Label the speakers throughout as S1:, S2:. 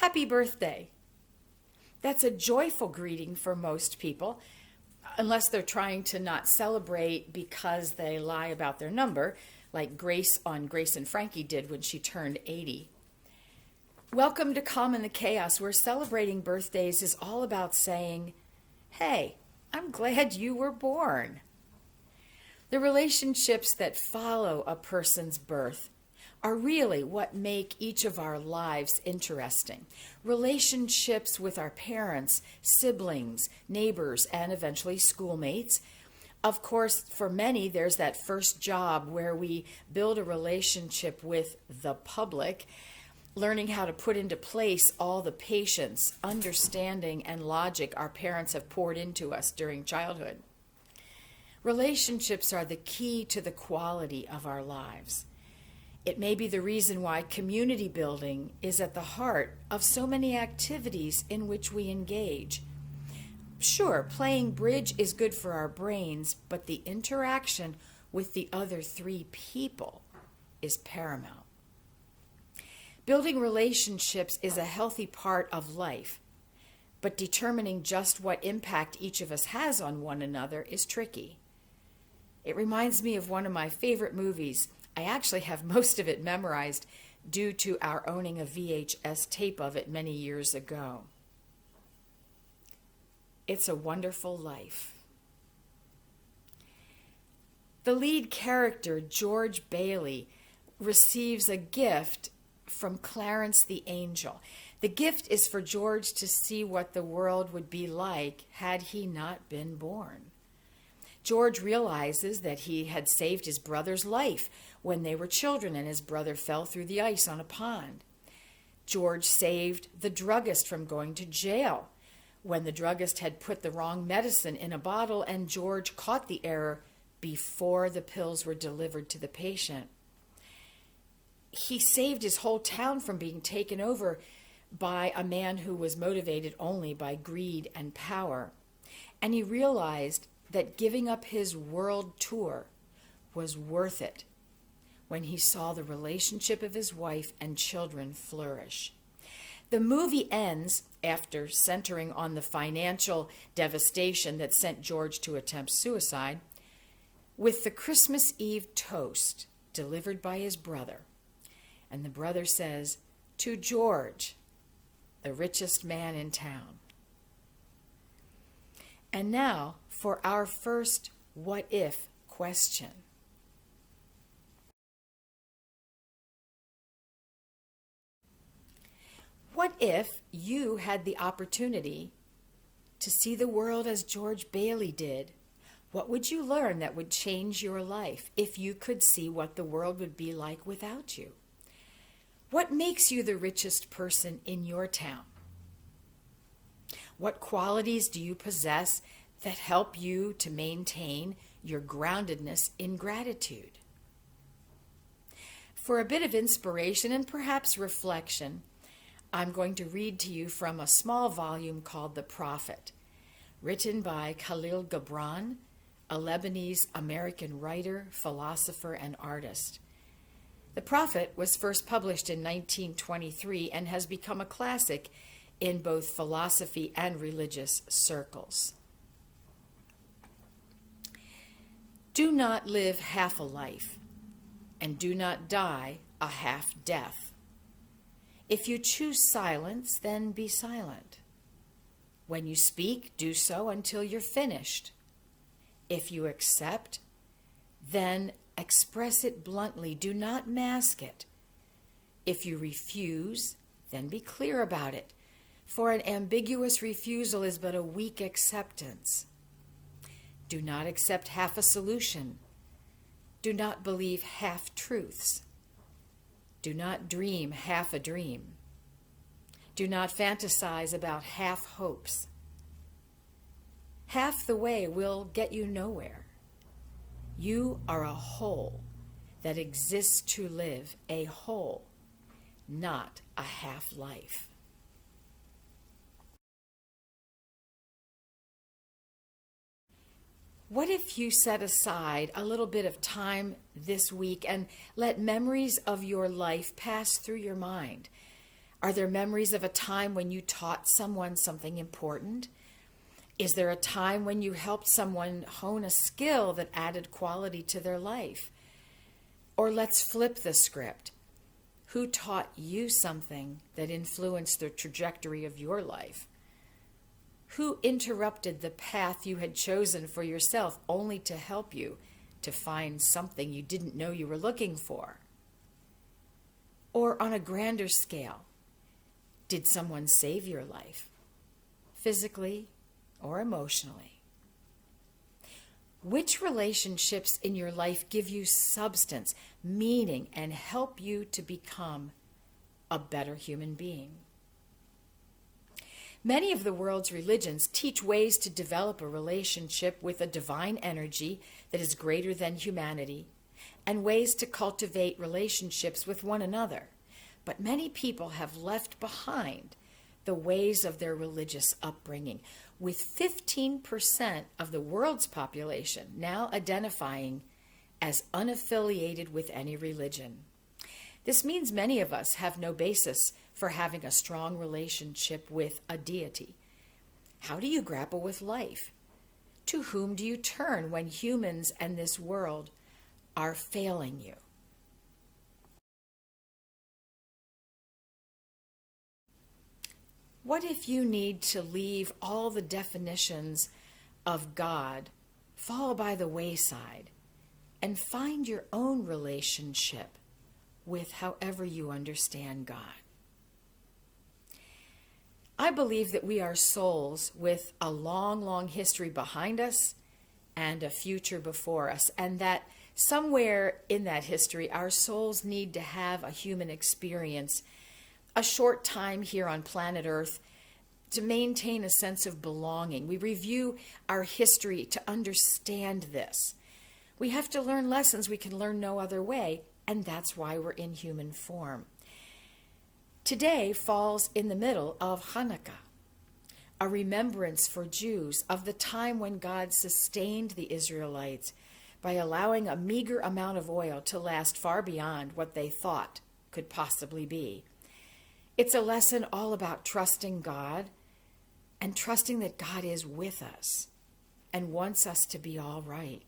S1: Happy birthday. That's a joyful greeting for most people, unless they're trying to not celebrate because they lie about their number, like Grace on Grace and Frankie did when she turned 80. Welcome to Calm in the Chaos, where celebrating birthdays is all about saying, hey, I'm glad you were born. The relationships that follow a person's birth are really what make each of our lives interesting. Relationships with our parents, siblings, neighbors, and eventually schoolmates. Of course, for many, there's that first job where we build a relationship with the public, learning how to put into place all the patience, understanding, and logic our parents have poured into us during childhood. Relationships are the key to the quality of our lives. It may be the reason why community building is at the heart of so many activities in which we engage. Sure, playing bridge is good for our brains, but the interaction with the other three people is paramount. Building relationships is a healthy part of life, but determining just what impact each of us has on one another is tricky. It reminds me of one of my favorite movies. I actually have most of it memorized due to our owning a VHS tape of it many years ago. It's a Wonderful Life. The lead character, George Bailey, receives a gift from Clarence the Angel. The gift is for George to see what the world would be like had he not been born. George realizes that he had saved his brother's life when they were children and his brother fell through the ice on a pond. George saved the druggist from going to jail when the druggist had put the wrong medicine in a bottle and George caught the error before the pills were delivered to the patient. He saved his whole town from being taken over by a man who was motivated only by greed and power. And he realized that giving up his world tour was worth it when he saw the relationship of his wife and children flourish. The movie ends, after centering on the financial devastation that sent George to attempt suicide, with the Christmas Eve toast delivered by his brother. And the brother says, "To George, the richest man in town." And now for our first what if question. What if you had the opportunity to see the world as George Bailey did? What would you learn that would change your life if you could see what the world would be like without you? What makes you the richest person in your town? What qualities do you possess that help you to maintain your groundedness in gratitude? For a bit of inspiration and perhaps reflection, I'm going to read to you from a small volume called The Prophet, written by Khalil Gibran, a Lebanese-American writer, philosopher, and artist. The Prophet was first published in 1923 and has become a classic in both philosophy and religious circles. Do not live half a life, and do not die a half death. If you choose silence, then be silent. When you speak, do so until you're finished. If you accept, then express it bluntly. Do not mask it. If you refuse, then be clear about it, for an ambiguous refusal is but a weak acceptance. Do not accept half a solution. Do not believe half-truths. Do not dream half a dream. Do not fantasize about half-hopes. Half the way will get you nowhere. You are a whole that exists to live a whole, not a half life. What if you set aside a little bit of time this week and let memories of your life pass through your mind? Are there memories of a time when you taught someone something important? Is there a time when you helped someone hone a skill that added quality to their life? Or let's flip the script. Who taught you something that influenced the trajectory of your life? Who interrupted the path you had chosen for yourself only to help you to find something you didn't know you were looking for? Or on a grander scale, did someone save your life, physically or emotionally? Which relationships in your life give you substance, meaning, and help you to become a better human being? Many of the world's religions teach ways to develop a relationship with a divine energy that is greater than humanity, and ways to cultivate relationships with one another. But many people have left behind the ways of their religious upbringing, with 15% of the world's population now identifying as unaffiliated with any religion. This means many of us have no basis for having a strong relationship with a deity. How do you grapple with life? To whom do you turn when humans and this world are failing you? What if you need to leave all the definitions of God fall by the wayside and find your own relationship with however you understand God? I believe that we are souls with a long, long history behind us and a future before us, and that somewhere in that history, our souls need to have a human experience, a short time here on planet Earth, to maintain a sense of belonging. We review our history to understand this. We have to learn lessons we can learn no other way, and that's why we're in human form. Today falls in the middle of Hanukkah, a remembrance for Jews of the time when God sustained the Israelites by allowing a meager amount of oil to last far beyond what they thought could possibly be. It's a lesson all about trusting God and trusting that God is with us and wants us to be all right.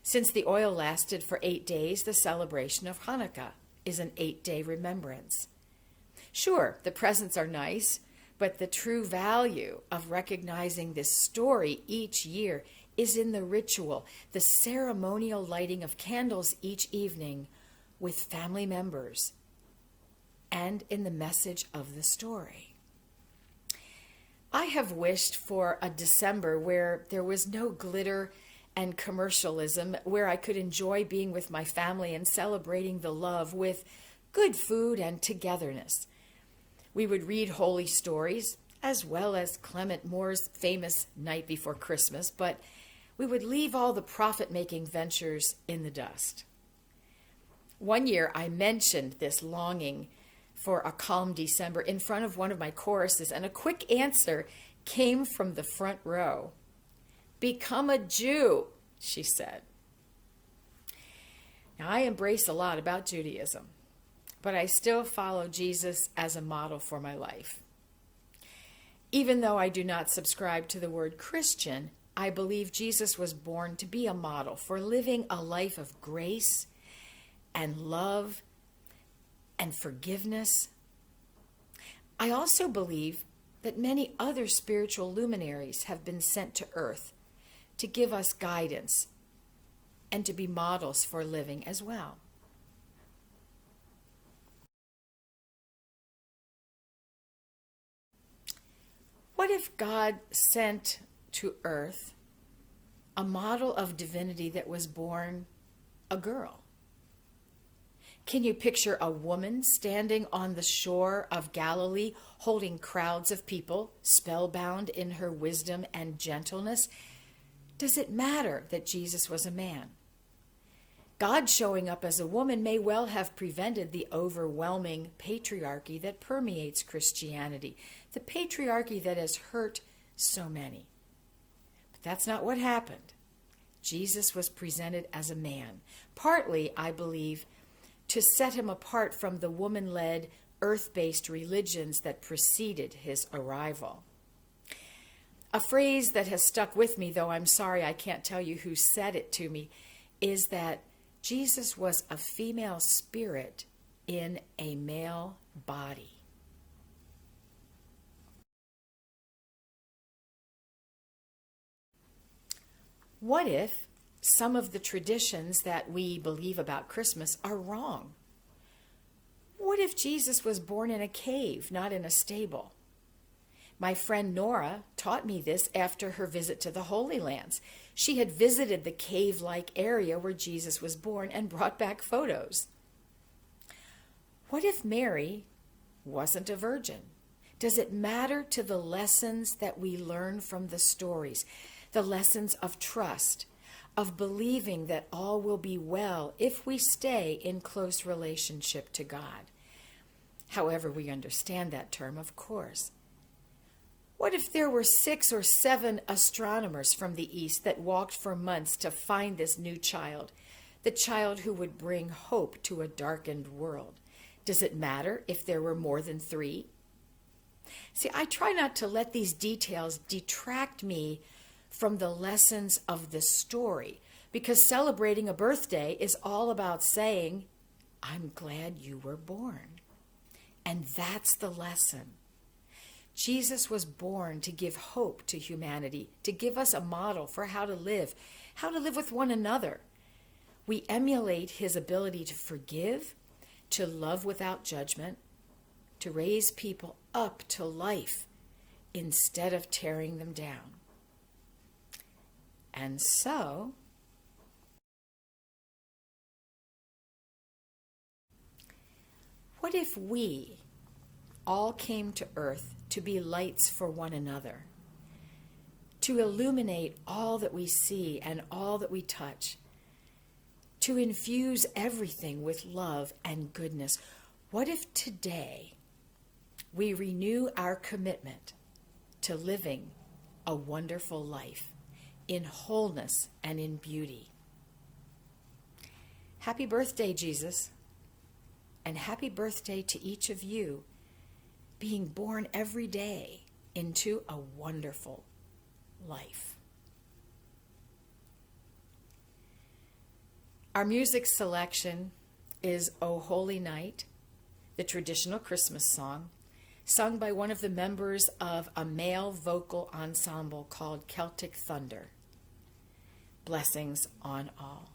S1: Since the oil lasted for 8 days, the celebration of Hanukkah is an 8-day remembrance. Sure, the presents are nice, but the true value of recognizing this story each year is in the ritual, the ceremonial lighting of candles each evening with family members, and in the message of the story. I have wished for a December where there was no glitter and commercialism, where I could enjoy being with my family and celebrating the love with good food and togetherness. We would read holy stories, as well as Clement Moore's famous Night Before Christmas, but we would leave all the profit-making ventures in the dust. One year I mentioned this longing for a calm December in front of one of my choruses, and a quick answer came from the front row. "Become a Jew," she said. Now, I embrace a lot about Judaism, but I still follow Jesus as a model for my life. Even though I do not subscribe to the word Christian, I believe Jesus was born to be a model for living a life of grace and love and forgiveness. I also believe that many other spiritual luminaries have been sent to earth to give us guidance and to be models for living as well. What if God sent to earth a model of divinity that was born a girl? Can you picture a woman standing on the shore of Galilee, holding crowds of people, spellbound in her wisdom and gentleness? Does it matter that Jesus was a man? God showing up as a woman may well have prevented the overwhelming patriarchy that permeates Christianity, the patriarchy that has hurt so many. But that's not what happened. Jesus was presented as a man, partly, I believe, to set him apart from the woman-led earth-based religions that preceded his arrival. A phrase that has stuck with me, though I'm sorry I can't tell you who said it to me, is that Jesus was a female spirit in a male body. What if some of the traditions that we believe about Christmas are wrong? What if Jesus was born in a cave, not in a stable? My friend Nora taught me this after her visit to the Holy Lands. She had visited the cave-like area where Jesus was born and brought back photos. What if Mary wasn't a virgin? Does it matter to the lessons that we learn from the stories, the lessons of trust, of believing that all will be well if we stay in close relationship to God? However we understand that term, of course. What if there were 6 or 7 astronomers from the East that walked for months to find this new child, the child who would bring hope to a darkened world? Does it matter if there were more than 3? See, I try not to let these details detract me from the lessons of the story, because celebrating a birthday is all about saying, I'm glad you were born. And that's the lesson. Jesus was born to give hope to humanity, to give us a model for how to live with one another. We emulate his ability to forgive, to love without judgment, to raise people up to life instead of tearing them down. And so, what if we all came to earth to be lights for one another, to illuminate all that we see and all that we touch, to infuse everything with love and goodness? What if today we renew our commitment to living a wonderful life in wholeness and in beauty? Happy birthday, Jesus, and happy birthday to each of you, being born every day into a wonderful life. Our music selection is O Holy Night, the traditional Christmas song, sung by one of the members of a male vocal ensemble called Celtic Thunder. Blessings on all.